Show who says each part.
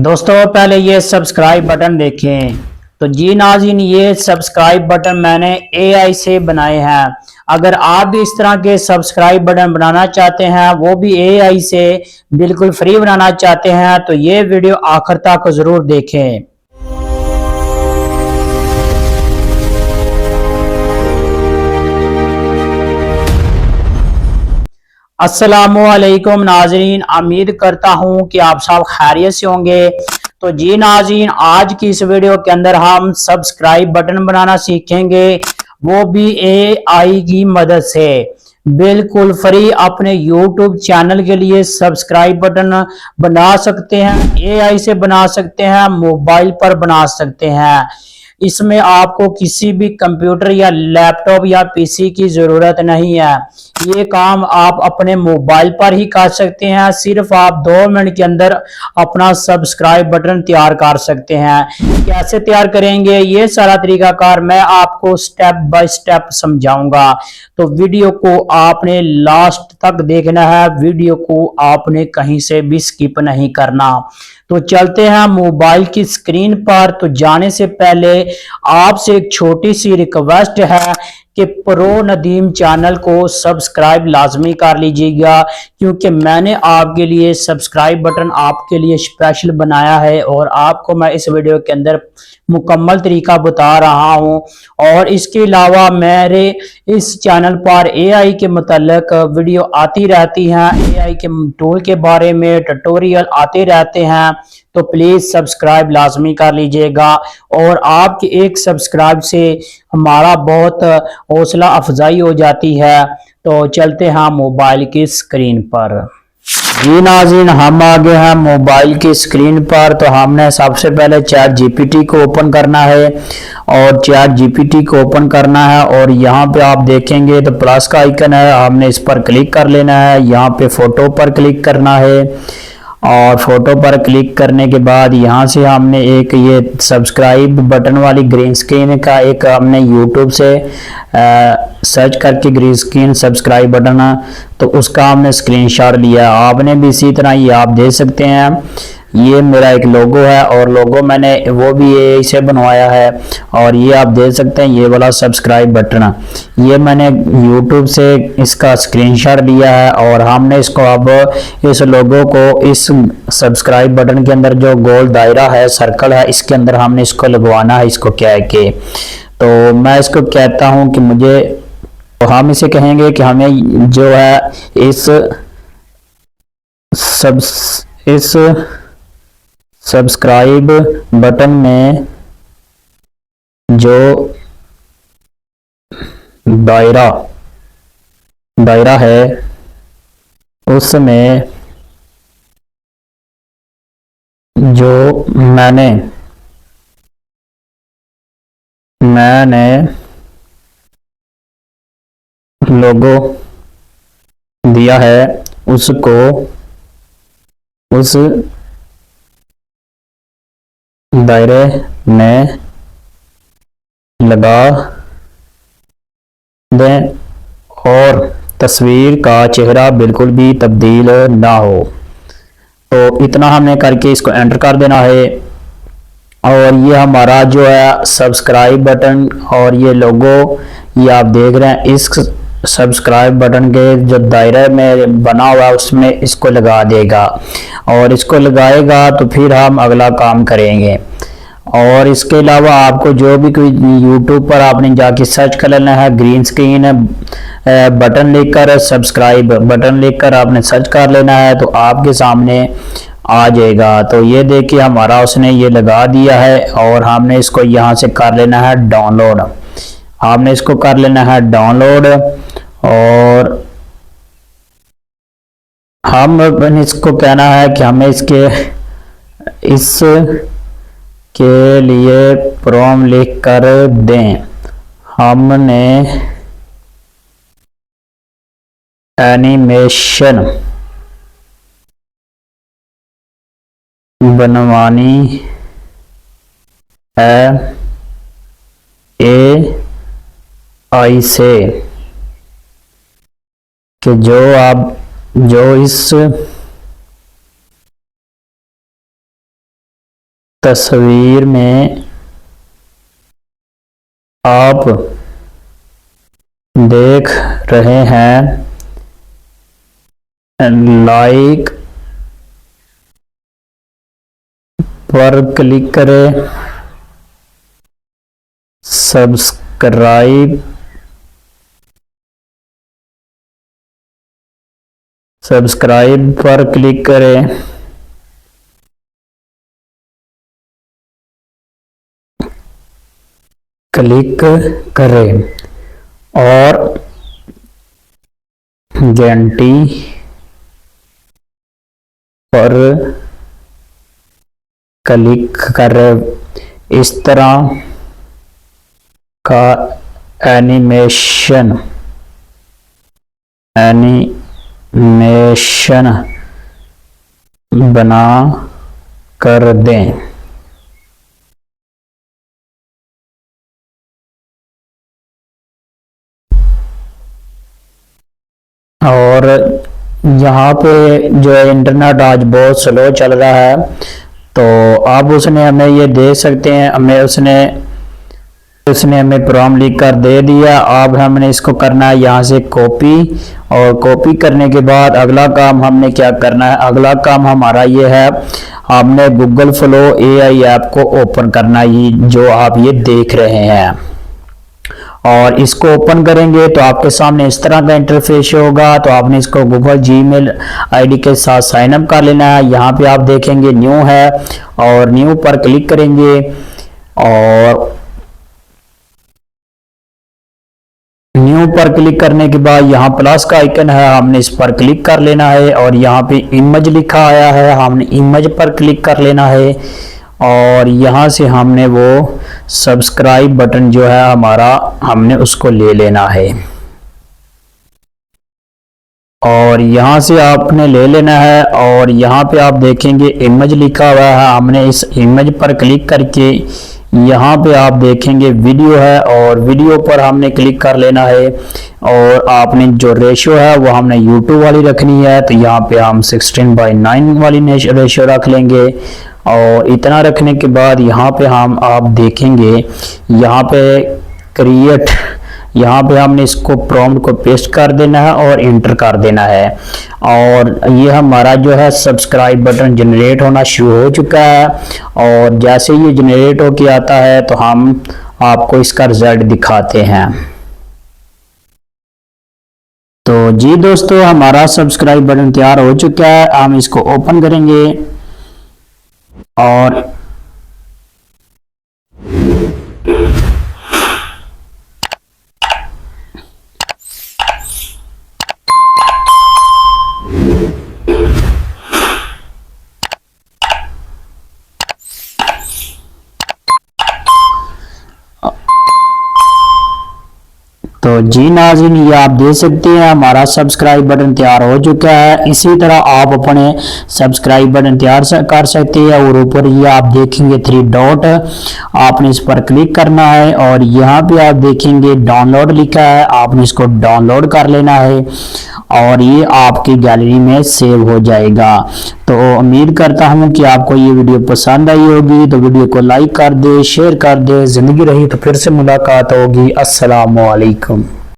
Speaker 1: दोस्तों पहले ये सब्सक्राइब बटन देखें। तो जी नाज़रीन, ये सब्सक्राइब बटन मैंने एआई से बनाए हैं। अगर आप भी इस तरह के सब्सक्राइब बटन बनाना चाहते हैं, वो भी एआई से बिल्कुल फ्री बनाना चाहते हैं, तो ये वीडियो आखिर तक जरूर देखें। अस्सलामुअलैकुम नाजरीन, उम्मीद करता हूँ कि आप सब खैरियत से होंगे। तो जी नाजरीन, आज की इस वीडियो के अंदर हम सब्सक्राइब बटन बनाना सीखेंगे, वो भी एआई की मदद से बिल्कुल फ्री। अपने यूट्यूब चैनल के लिए सब्सक्राइब बटन बना सकते हैं, एआई से बना सकते हैं, मोबाइल पर बना सकते हैं। इसमें आपको किसी भी कंप्यूटर या लैपटॉप या पीसी की जरूरत नहीं है। ये काम आप अपने मोबाइल पर ही कर सकते हैं। सिर्फ आप 2 मिनट के अंदर अपना सब्सक्राइब बटन तैयार कर सकते हैं। कैसे तैयार करेंगे, ये सारा तरीकाकार मैं आपको स्टेप बाय स्टेप समझाऊंगा। तो वीडियो को आपने लास्ट तक देखना है, वीडियो को आपने कहीं से भी स्किप नहीं करना। तो चलते हैं मोबाइल की स्क्रीन पर। तो जाने से पहले आपसे एक छोटी सी रिक्वेस्ट है कि प्रो नदीम चैनल को सब्सक्राइब लाजमी कर लीजिएगा, क्योंकि मैंने आपके लिए सब्सक्राइब बटन आपके लिए स्पेशल बनाया है और आपको मैं इस वीडियो के अंदर मुकम्मल तरीका बता रहा हूं। और इसके अलावा मेरे इस चैनल पर एआई के मुतल्लिक वीडियो आती रहती हैं, एआई के टूल के बारे में ट्यूटोरियल आते रहते हैं। तो प्लीज सब्सक्राइब लाजमी कर लीजिएगा, और आपके एक सब्सक्राइब से हमारा बहुत हौसला अफजाई हो जाती है। तो चलते हैं मोबाइल की स्क्रीन पर। जी नाज़रीन, हम आ गए हैं मोबाइल की स्क्रीन पर। तो हमने सबसे पहले चैट जीपीटी को ओपन करना है, और चैट जीपीटी को ओपन करना है, और यहाँ पे आप देखेंगे तो प्लस का आइकन है, हमने इस पर क्लिक कर लेना है। यहाँ पे फोटो पर क्लिक करना है, और फोटो पर क्लिक करने के बाद यहाँ से हमने एक ये सब्सक्राइब बटन वाली ग्रीन स्क्रीन का एक हमने यूट्यूब से सर्च करके ग्रीन स्क्रीन सब्सक्राइब बटन, तो उसका हमने स्क्रीनशॉट लिया। आपने भी इसी तरह ये आप दे सकते हैं। ये मेरा एक लोगो है, और लोगो मैंने वो भी ये इसे बनवाया है, और ये आप दे सकते हैं ये वाला सब्सक्राइब बटन, ये मैंने YouTube से इसका स्क्रीनशॉट लिया है। और हमने इसको अब इस लोगो को इस सब्सक्राइब बटन के अंदर जो गोल दायरा है, सर्कल है, इसके अंदर हमने इसको लगवाना है। इसको क्या है कि तो मैं इसको कहता हूं कि मुझे, तो हम इसे कहेंगे कि हमें जो है इस सब्सक्राइब बटन में जो दायरा है, उसमें जो मैंने लोगो दिया है, उसको उस दायरे में लगा दें, और तस्वीर का चेहरा बिल्कुल भी तब्दील ना हो। तो इतना हमने करके इसको एंटर कर देना है, और ये हमारा जो है सब्सक्राइब बटन और ये लोगो, ये आप देख रहे हैं, इस सब्सक्राइब बटन के जो दायरे में बना हुआ है उसमें इसको लगा देगा, और इसको लगाएगा तो फिर हम अगला काम करेंगे। और इसके अलावा आपको जो भी कोई YouTube पर आपने जाके सर्च कर लेना है, ग्रीन स्क्रीन बटन लिखकर सब्सक्राइब बटन लिखकर आपने सर्च कर लेना है, तो आपके सामने आ जाएगा। तो ये देखिए हमारा उसने ये लगा दिया है, और हमने इसको यहाँ से कर लेना है डाउनलोड। आपने इसको कर लेना है डाउनलोड, और हम इसको कहना है कि हमें इसके लिए प्रॉम्प्ट लिख कर दें। हमने एनिमेशन बनवानी है एआई से, कि जो इस तस्वीर में आप देख रहे हैं, लाइक पर क्लिक करें, सब्सक्राइब पर क्लिक करें, और घंटी पर क्लिक करें। इस तरह का एनिमेशन बना कर दें। और यहाँ पे जो है इंटरनेट आज बहुत स्लो चल रहा है, तो आप उसने हमें ये दे सकते हैं, उसने हमें प्रॉम्प्ट लिख कर दे दिया। अब हमने इसको करना है यहाँ से कॉपी, और कॉपी करने के बाद अगला काम हमने क्या करना है, अगला काम हमारा ये है, हमने गूगल फ्लो AI ऐप को ओपन करना है, जो आप ये देख रहे हैं। और इसको ओपन करेंगे तो आपके सामने इस तरह का इंटरफेस होगा। तो आपने इसको गूगल जीमेल आईडी के साथ साइन अप कर लेना है। यहाँ पे आप देखेंगे न्यू है, और न्यू पर क्लिक करेंगे, और न्यू पर क्लिक करने के बाद यहाँ प्लस का आइकन है, हमने इस पर क्लिक कर लेना है, और यहाँ पे इमेज लिखा आया है, हमने इमेज पर क्लिक कर लेना है, और यहाँ से हमने वो सब्सक्राइब बटन जो है हमारा, हमने उसको ले लेना है, और यहाँ से आपने ले लेना है। और यहाँ पे आप देखेंगे इमेज लिखा हुआ है, हमने इस इमेज पर क्लिक करके यहाँ पे आप देखेंगे वीडियो है, और वीडियो पर हमने क्लिक कर लेना है, और आपने जो रेशियो है वो हमने YouTube वाली रखनी है। तो यहाँ पे हम 16:9 वाली रेशियो रख लेंगे, और इतना रखने के बाद यहाँ पे आप देखेंगे यहाँ पे क्रिएट, यहाँ पे हमने इसको प्रॉम्प्ट को पेस्ट कर देना है और इंटर कर देना है, और ये हमारा जो है सब्सक्राइब बटन जनरेट होना शुरू हो चुका है। और जैसे ये जनरेट होके आता है तो हम आपको इसका रिजल्ट दिखाते हैं। तो जी दोस्तों, हमारा सब्सक्राइब बटन तैयार हो चुका है। हम इसको ओपन करेंगे, और तो जी नाज़रीन, ये आप देख सकते हैं हमारा सब्सक्राइब बटन तैयार हो चुका है। इसी तरह आप अपने सब्सक्राइब बटन तैयार कर सकते हैं। और ऊपर ये आप देखेंगे 3 डॉट, आपने इस पर क्लिक करना है, और यहाँ पे आप देखेंगे डाउनलोड लिखा है, आपने इसको डाउनलोड कर लेना है, और ये आपकी गैलरी में सेव हो जाएगा। तो उम्मीद करता हूँ कि आपको ये वीडियो पसंद आई होगी। तो वीडियो को लाइक कर दे, शेयर कर दे। जिंदगी रही तो फिर से मुलाकात होगी। अस्सलाम वालेकुम।